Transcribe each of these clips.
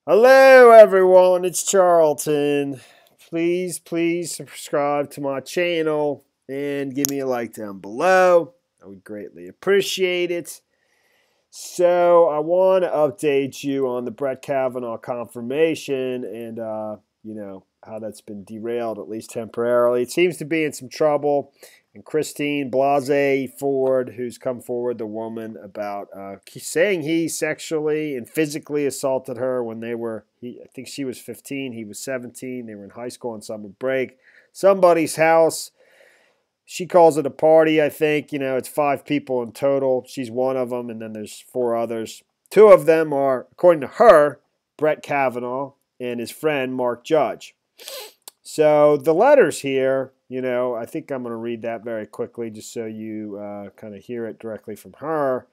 Hello, everyone. It's Charlton. Please subscribe to my channel and give me a like down below. I would greatly appreciate it. So, I want to update you on the Brett Kavanaugh confirmation and, how that's been derailed, at least temporarily. It seems to be in some trouble. And Christine Blasey Ford, who's come forward, the woman, about saying he sexually and physically assaulted her when I think she was 15, he was 17. They were in high school on summer break. Somebody's house. She calls it a party, I think. It's 5 people in total. She's one of them, and then there's 4 others. 2 of them are, according to her, Brett Kavanaugh and his friend Mark Judge. So the letters here, I think I'm going to read that very quickly just so you kind of hear it directly from her.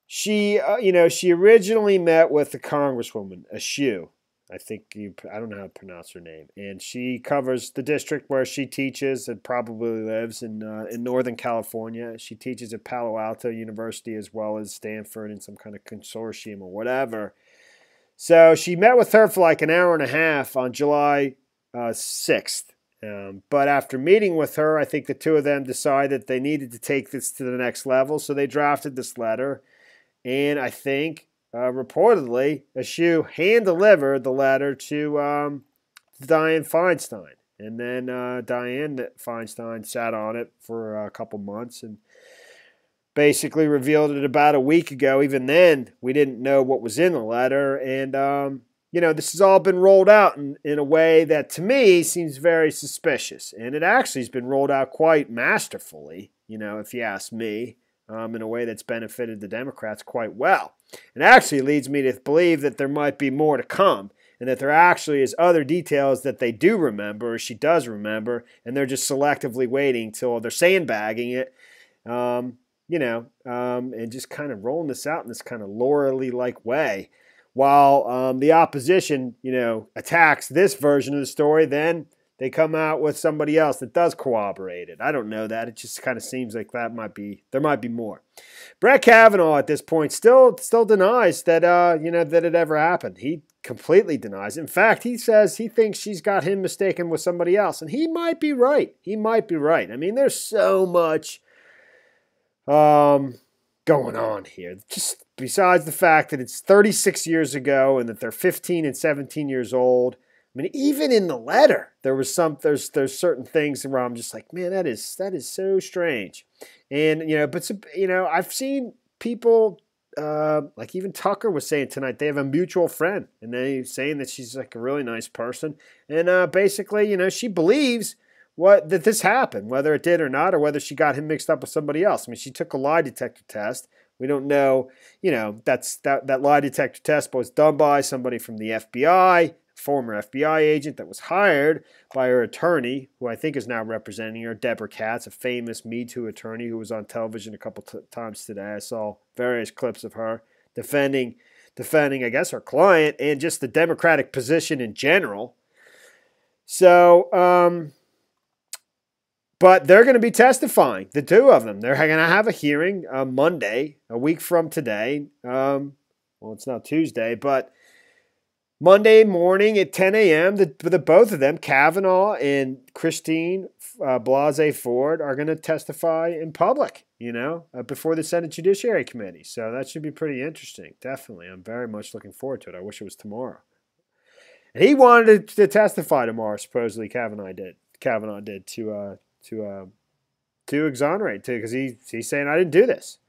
She originally met with the Congresswoman, Ashu. I don't know how to pronounce her name. And she covers the district where she teaches and probably lives in Northern California. She teaches at Palo Alto University as well as Stanford in some kind of consortium or whatever. So she met with her for like an hour and a half on July 6th. But after meeting with her, I think the 2 of them decided they needed to take this to the next level. So they drafted this letter. And I think, reportedly, Ashu hand-delivered the letter to Dianne Feinstein. And then Dianne Feinstein sat on it for a couple months and basically revealed it about a week ago. Even then, we didn't know what was in the letter. And, this has all been rolled out in a way that, to me, seems very suspicious. And it actually has been rolled out quite masterfully, if you ask me, in a way that's benefited the Democrats quite well. It actually leads me to believe that there might be more to come and that there actually is other details that they do remember, or she does remember, and they're just selectively waiting till they're sandbagging it. And just kind of rolling this out in this kind of Laura-Lee-like way. While the opposition, attacks this version of the story, then they come out with somebody else that does corroborate it. I don't know that. It just kind of seems like there might be more. Brett Kavanaugh at this point still denies that that it ever happened. He completely denies it. In fact, he says he thinks she's got him mistaken with somebody else, and he might be right. I mean, there's so much going on here. Just besides the fact that it's 36 years ago and that they're 15 and 17 years old. I mean, even in the letter, there's certain things where I'm just like, man, that is so strange. And I've seen people like even Tucker was saying tonight they have a mutual friend, and they saying that she's like a really nice person, and basically, she believes that this happened, whether it did or not, or whether she got him mixed up with somebody else. I mean, she took a lie detector test. We don't know, that lie detector test was done by somebody from the FBI, former FBI agent that was hired by her attorney, who I think is now representing her, Deborah Katz, a famous Me Too attorney who was on television a couple times today. I saw various clips of her defending, I guess, her client and just the Democratic position in general. So, but they're going to be testifying, the 2 of them. They're going to have a hearing Monday, a week from today. Well, it's not Tuesday, but Monday morning at 10 a.m., the both of them, Kavanaugh and Christine Blasey Ford, are going to testify in public, before the Senate Judiciary Committee. So that should be pretty interesting. Definitely. I'm very much looking forward to it. I wish it was tomorrow. And he wanted to testify tomorrow, supposedly Kavanaugh did to exonerate, because he's saying, I didn't do this.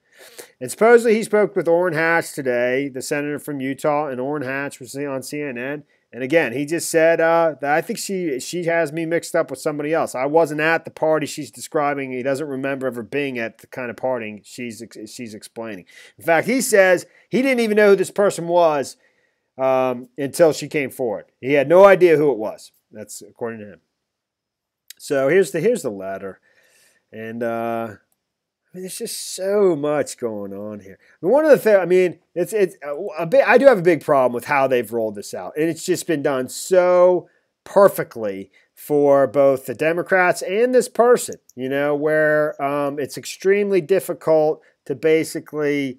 And supposedly he spoke with Orrin Hatch today, the senator from Utah, and Orrin Hatch was on CNN. And again, he just said that I think she has me mixed up with somebody else. I wasn't at the party she's describing. He doesn't remember ever being at the kind of party she's explaining. In fact, he says he didn't even know who this person was until she came forward. He had no idea who it was. That's according to him. So here's the letter, and there's just so much going on here. I mean, one of the things, it's a bit. I do have a big problem with how they've rolled this out, and it's just been done so perfectly for both the Democrats and this person. Where it's extremely difficult to basically,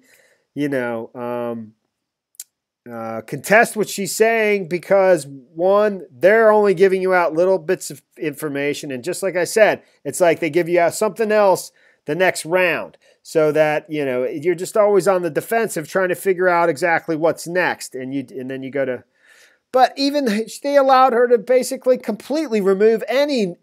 contest what she's saying because, one, they're only giving you out little bits of information. And just like I said, it's like they give you out something else the next round so that, you're just always on the defensive trying to figure out exactly what's next. And then you go to... But even they allowed her to basically completely remove any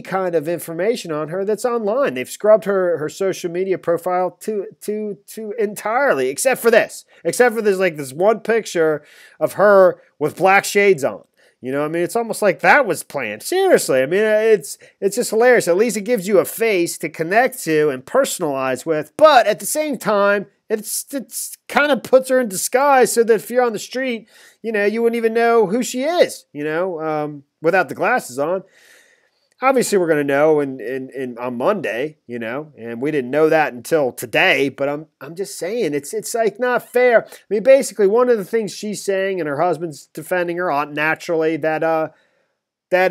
kind of information on her that's online. They've scrubbed her social media profile to entirely, except for this. Except for there's like this one picture of her with black shades on. It's almost like that was planned. Seriously, it's just hilarious. At least it gives you a face to connect to and personalize with. But at the same time, it's kind of puts her in disguise so that if you're on the street, you wouldn't even know who she is, without the glasses on. Obviously, we're going to know on Monday, and we didn't know that until today. But I'm just saying it's like not fair. Basically, one of the things she's saying, and her husband's defending her, naturally that they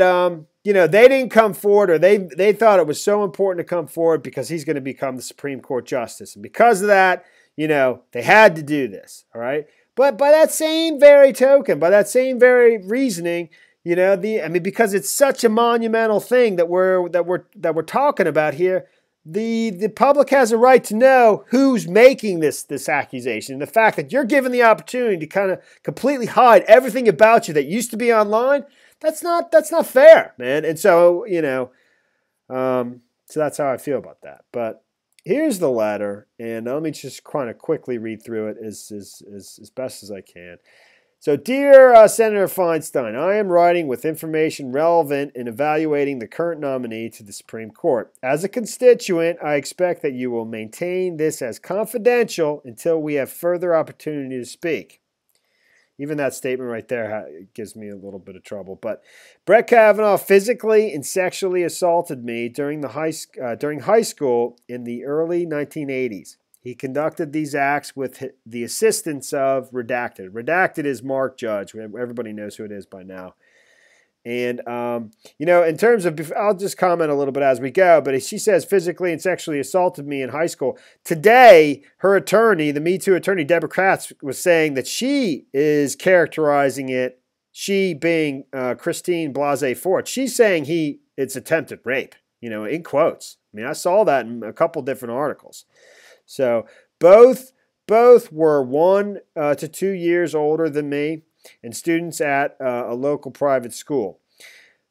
didn't come forward, or they thought it was so important to come forward because he's going to become the Supreme Court justice, and because of that, they had to do this. All right, but by that same very token, by that same very reasoning. Because it's such a monumental thing that we're talking about here, the public has a right to know who's making this accusation. And the fact that you're given the opportunity to kind of completely hide everything about you that used to be online, that's not fair, man. And so, so that's how I feel about that. But here's the letter, and let me just kind of quickly read through it as best as I can. So, dear Senator Feinstein, I am writing with information relevant in evaluating the current nominee to the Supreme Court. As a constituent, I expect that you will maintain this as confidential until we have further opportunity to speak. Even that statement right there gives me a little bit of trouble. But Brett Kavanaugh physically and sexually assaulted me during high school in the early 1980s. He conducted these acts with the assistance of Redacted. Redacted is Mark Judge. Everybody knows who it is by now. And, in terms of, I'll just comment a little bit as we go, but she says physically and sexually assaulted me in high school. Today, her attorney, the Me Too attorney, Deborah Kratz, was saying that she is characterizing it, she being Christine Blasey Ford, she's saying it's attempted rape, in quotes. I saw that in a couple different articles. So both were 1 to 2 years older than me and students at a local private school.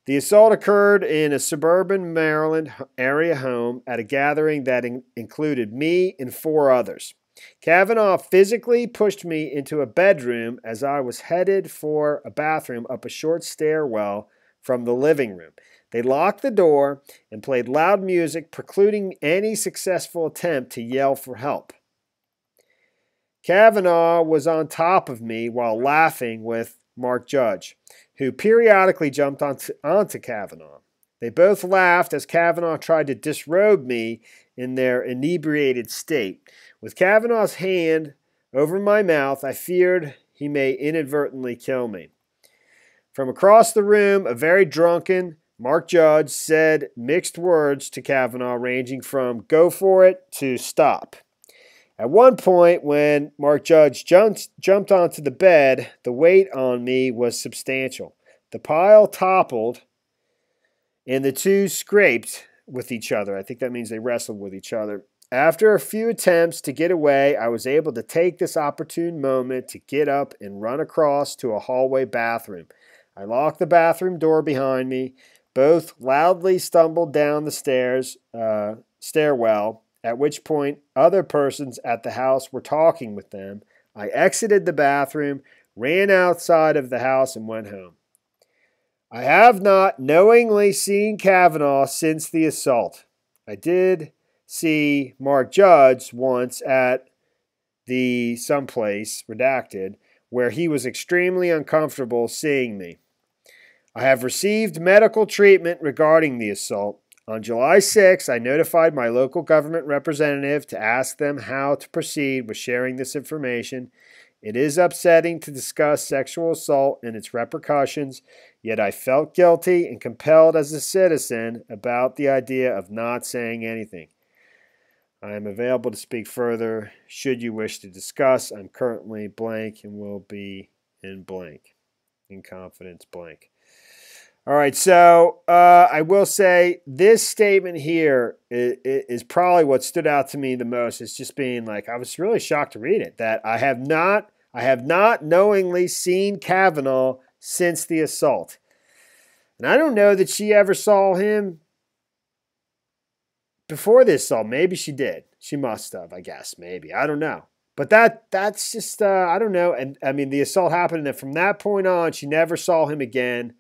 The assault occurred in a suburban Maryland area home at a gathering that included me and 4 others. Kavanaugh physically pushed me into a bedroom as I was headed for a bathroom up a short stairwell from the living room. They locked the door and played loud music, precluding any successful attempt to yell for help. Kavanaugh was on top of me while laughing with Mark Judge, who periodically jumped onto Kavanaugh. They both laughed as Kavanaugh tried to disrobe me in their inebriated state. With Kavanaugh's hand over my mouth, I feared he may inadvertently kill me. From across the room, a very drunken Mark Judge said mixed words to Kavanaugh, ranging from "go for it" to "stop." At one point, when Mark Judge jumped onto the bed, the weight on me was substantial. The pile toppled, and the two scraped with each other. I think that means they wrestled with each other. After a few attempts to get away, I was able to take this opportune moment to get up and run across to a hallway bathroom. I locked the bathroom door behind me. Both loudly stumbled down the stairwell, at which point other persons at the house were talking with them. I exited the bathroom, ran outside of the house, and went home. I have not knowingly seen Kavanaugh since the assault. I did see Mark Judge once at the someplace, Redacted, where he was extremely uncomfortable seeing me. I have received medical treatment regarding the assault. On July 6, I notified my local government representative to ask them how to proceed with sharing this information. It is upsetting to discuss sexual assault and its repercussions, yet I felt guilty and compelled as a citizen about the idea of not saying anything. I am available to speak further should you wish to discuss. I'm currently blank and will be in blank. In confidence blank. All right, so I will say this statement here is probably what stood out to me the most. It's just being like, I was really shocked to read it, that I have not knowingly seen Kavanaugh since the assault. And I don't know that she ever saw him before this assault. Maybe she did. She must have, I guess, maybe. I don't know. But that's just, I don't know. And I mean, the assault happened, and from that point on, she never saw him again.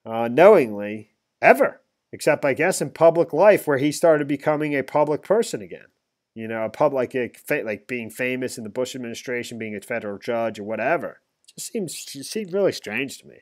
Knowingly, ever, except I guess in public life where he started becoming a public person again. You know, like being famous in the Bush administration, being a federal judge or whatever. It seemed really strange to me.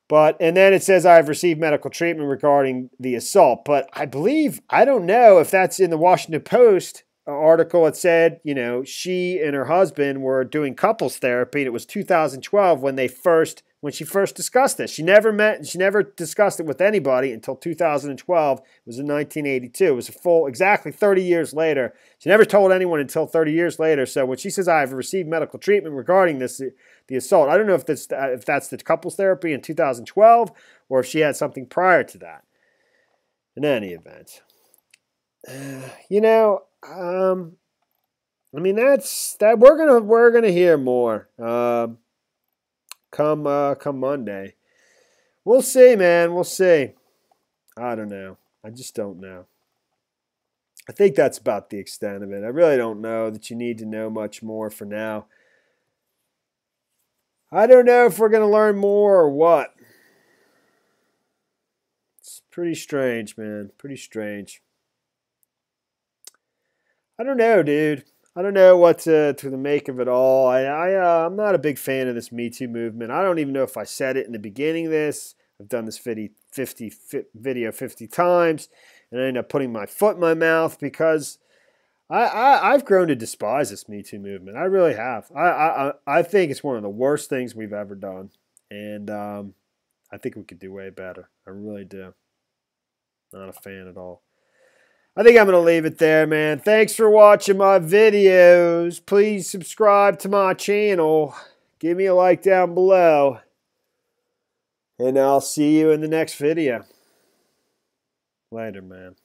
And then it says I've received medical treatment regarding the assault. But I don't know if that's in the Washington Post article. It said, you know, she and her husband were doing couples therapy, and it was 2012 when she first discussed this. She never discussed it with anybody until 2012. It was in 1982. It was exactly 30 years later. She never told anyone until 30 years later. So when she says, I've received medical treatment regarding the assault, I don't know if that's the couples therapy in 2012 or if she had something prior to that. In any event, you know, I mean, we're gonna hear more. Come Monday. We'll see, man. We'll see. I don't know. I just don't know. I think that's about the extent of it. I really don't know that you need to know much more for now. I don't know if we're going to learn more or what. It's pretty strange, man. Pretty strange. I don't know, dude. I don't know what to make of it all. I'm not a big fan of this Me Too movement. I don't even know if I said it in the beginning of this. I've done this video 50 times, and I end up putting my foot in my mouth because I've grown to despise this Me Too movement. I really have. I think it's one of the worst things we've ever done, and I think we could do way better. I really do. Not a fan at all. I think I'm going to leave it there, man. Thanks for watching my videos. Please subscribe to my channel. Give me a like down below. And I'll see you in the next video. Later, man.